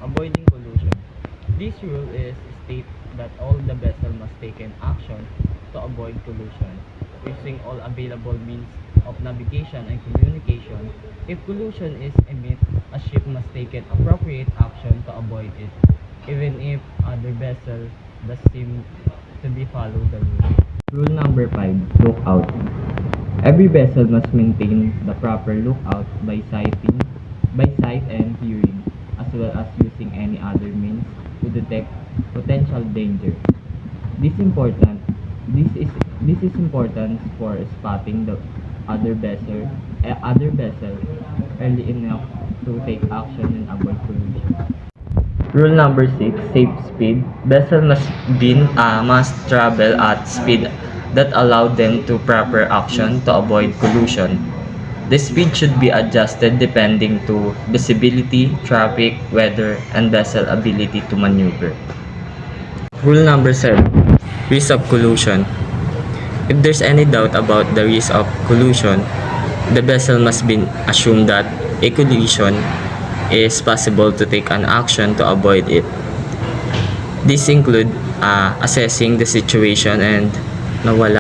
Avoiding collision. This rule is state that all the vessel must take an action to avoid collision, using all available means of navigation and communication. If collision is imminent, a ship must take an appropriate action to avoid it, even if other vessel does seem to be follow the rule. Rule number 5, lookout. Every vessel must maintain the proper lookout by sight and hearing, as well as using any other means to detect potential danger. This important. This is important for spotting the other vessel early enough to take action and avoid collision. Rule number 6, safe speed. Vessel must travel at speed that allow them to proper action to avoid collision. The speed should be adjusted depending to visibility, traffic, weather, and vessel ability to maneuver. Rule number 7, risk of collision. If there's any doubt about the risk of collision, the vessel must be assumed that a collision is possible to take an action to avoid it. This include assessing the situation and nawala